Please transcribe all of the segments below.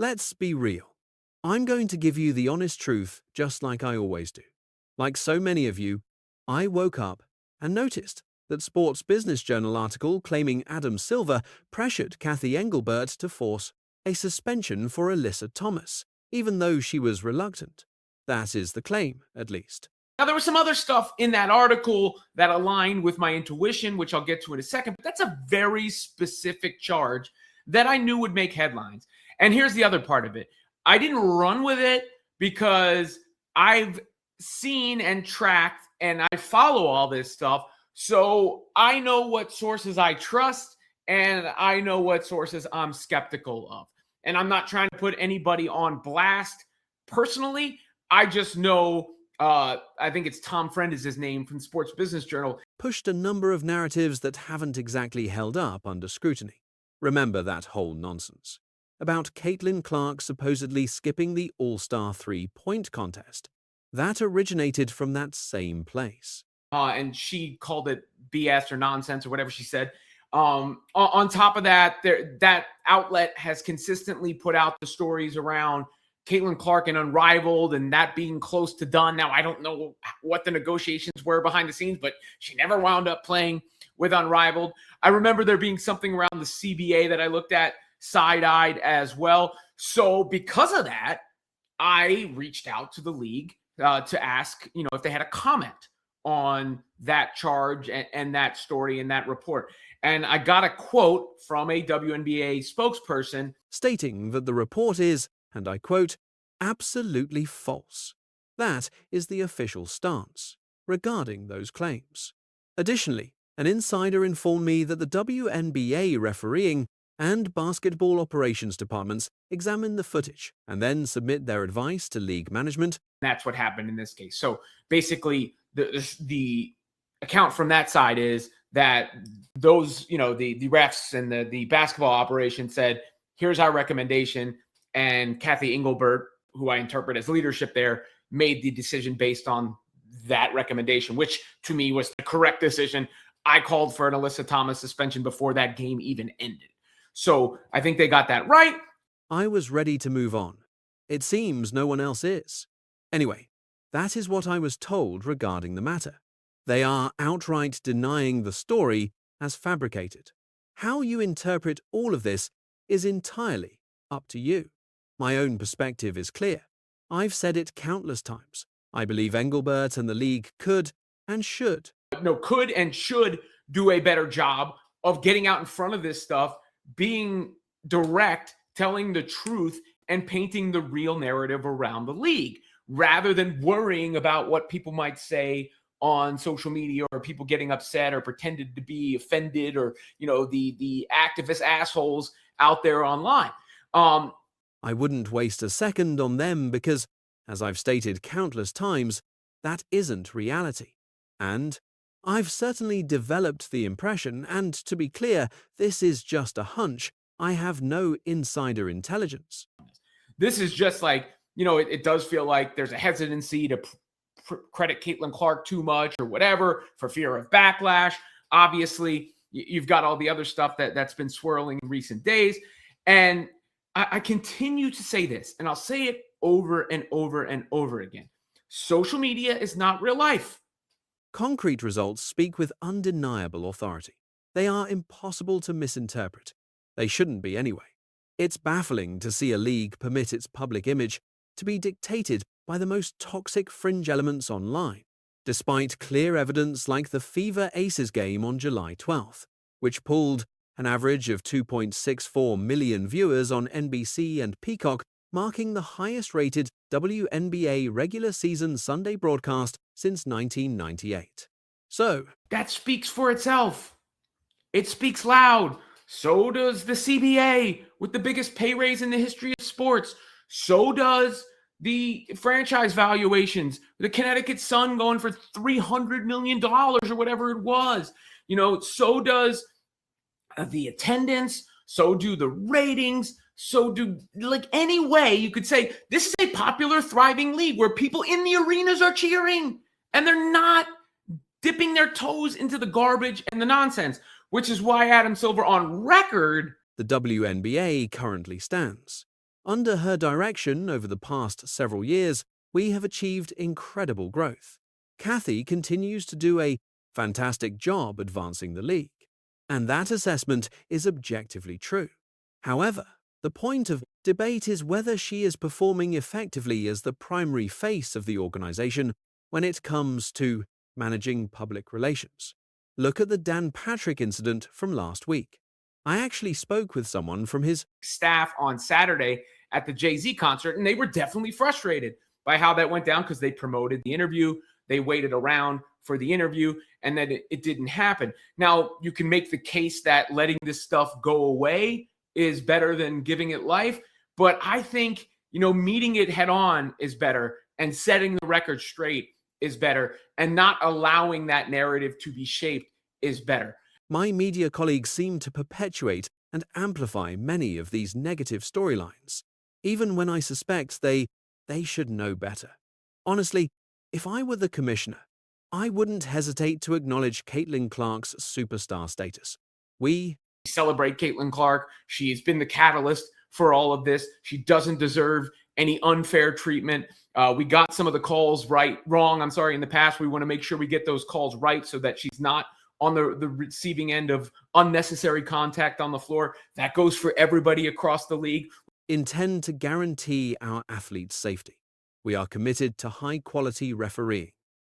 Let's be real. I'm going to give you the honest truth just like I always do. Like so many of you, I woke up and noticed that Sports Business Journal article claiming Adam Silver pressured Kathy Engelbert to force a suspension for Alyssa Thomas, even though she was reluctant. That is the claim, at least. Now, there was some other stuff in that article that aligned with my intuition, which I'll get to in a second, but that's a very specific charge that I knew would make headlines. And here's the other part of it. I didn't run with it because I've seen and tracked and I follow all this stuff. So I know what sources I trust and I know what sources I'm skeptical of. And I'm not trying to put anybody on blast personally. I just know, I think it's Tom Friend is his name from Sports Business Journal, pushed a number of narratives that haven't exactly held up under scrutiny. Remember that whole nonsense about Caitlin Clark supposedly skipping the All-Star three-point contest. That originated from that same place. And she called it BS or nonsense or whatever she said. On top of that, that outlet has consistently put out the stories around Caitlin Clark and Unrivaled and that being close to done. Now, I don't know what the negotiations were behind the scenes, but she never wound up playing with Unrivaled. I remember there being something around the CBA that I looked at side-eyed as well. So because of that, I reached out to the league to ask, if they had a comment on that charge and that story and that report. And I got a quote from a WNBA spokesperson stating that the report is, and I quote, absolutely false. That is the official stance regarding those claims. Additionally, an insider informed me that the WNBA refereeing and basketball operations departments examine the footage and then submit their advice to league management. That's what happened in this case. So basically, the account from that side is that those, the refs and the basketball operation said, here's our recommendation. And Kathy Engelbert, who I interpret as leadership there, made the decision based on that recommendation, which to me was the correct decision. I called for an Alyssa Thomas suspension before that game even ended. So I think they got that right. I was ready to move on. It seems no one else is. Anyway, that is what I was told regarding the matter. They are outright denying the story as fabricated. How you interpret all of this is entirely up to you. My own perspective is clear. I've said it countless times. I believe Engelbert and the league could and should do a better job of getting out in front of this stuff, being direct, telling the truth, and painting the real narrative around the league, rather than worrying about what people might say on social media or people getting upset or pretended to be offended or, the activist assholes out there online. I wouldn't waste a second on them because, as I've stated countless times, that isn't reality. And I've certainly developed the impression, and to be clear, this is just a hunch. I have no insider intelligence. This is just like, it does feel like there's a hesitancy to credit Caitlin Clark too much or whatever for fear of backlash. Obviously, you've got all the other stuff that's been swirling in recent days. And I continue to say this, and I'll say it over and over and over again. Social media is not real life. Concrete results speak with undeniable authority. They are impossible to misinterpret. They shouldn't be anyway. It's baffling to see a league permit its public image to be dictated by the most toxic fringe elements online, despite clear evidence like the Fever Aces game on July 12th, which pulled an average of 2.64 million viewers on NBC and Peacock, marking the highest-rated WNBA regular season Sunday broadcast since 1998. So, that speaks for itself. It speaks loud. So does the CBA with the biggest pay raise in the history of sports. So does the franchise valuations. The Connecticut Sun going for $300 million or whatever it was. So does the attendance. So do the ratings. So do, any way you could say this is a popular, thriving league where people in the arenas are cheering and they're not dipping their toes into the garbage and the nonsense, which is why Adam Silver on record. The WNBA currently stands. Under her direction over the past several years, we have achieved incredible growth. Kathy continues to do a fantastic job advancing the league, and that assessment is objectively true. However, the point of debate is whether she is performing effectively as the primary face of the organization when it comes to managing public relations. Look at the Dan Patrick incident from last week. I actually spoke with someone from his Staff on Saturday at the Jay-Z concert, and they were definitely frustrated by how that went down because they promoted the interview, they waited around for the interview, and then it didn't happen. Now, you can make the case that letting this stuff go away is better than giving it life, but I think, meeting it head on is better, and setting the record straight is better, and not allowing that narrative to be shaped is better. My media colleagues seem to perpetuate and amplify many of these negative storylines, even when I suspect they should know better. Honestly, if I were the commissioner, I wouldn't hesitate to acknowledge Caitlin Clark's superstar status. We celebrate Caitlin Clark. She's been the catalyst for all of this. She doesn't deserve any unfair treatment. We got some of the calls wrong. I'm sorry, in the past. We want to make sure we get those calls right so that she's not on the receiving end of unnecessary contact on the floor. That goes for everybody across the league. Intend to guarantee our athletes' safety. We are committed to high-quality refereeing.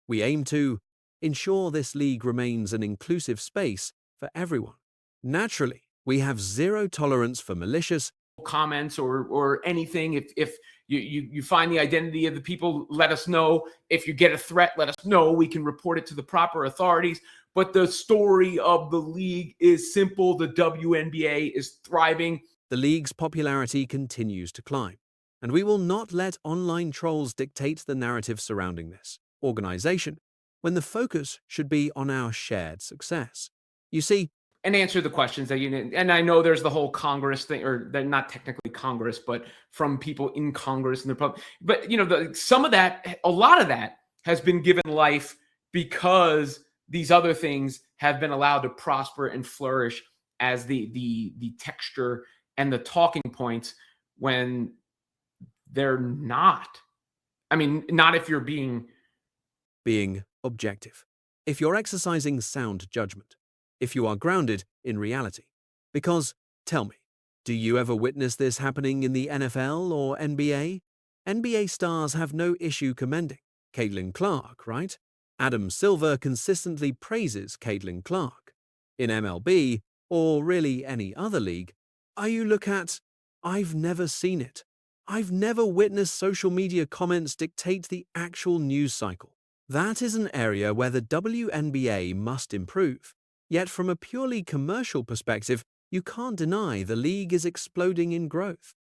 We aim to ensure this league remains an inclusive space for everyone. Naturally, we have zero tolerance for malicious comments or anything. If you find the identity of the people, let us know. If you get a threat, let us know. We can report it to the proper authorities. But the story of the league is simple. The WNBA is thriving. The league's popularity continues to climb, and we will not let online trolls dictate the narrative surrounding this organization when the focus should be on our shared success. You see, and answer the questions that and I know there's the whole Congress thing, or they're not technically Congress, but from people in Congress and the public. But a lot of that has been given life because these other things have been allowed to prosper and flourish as the texture and the talking points when they're not. I mean, not if you're being objective. If you're exercising sound judgment. If you are grounded in reality. Because, tell me, do you ever witness this happening in the NFL or NBA? NBA stars have no issue commending Caitlin Clark, right? Adam Silver consistently praises Caitlin Clark. In MLB, or really any other league, I've never seen it. I've never witnessed social media comments dictate the actual news cycle. That is an area where the WNBA must improve. Yet from a purely commercial perspective, you can't deny the league is exploding in growth.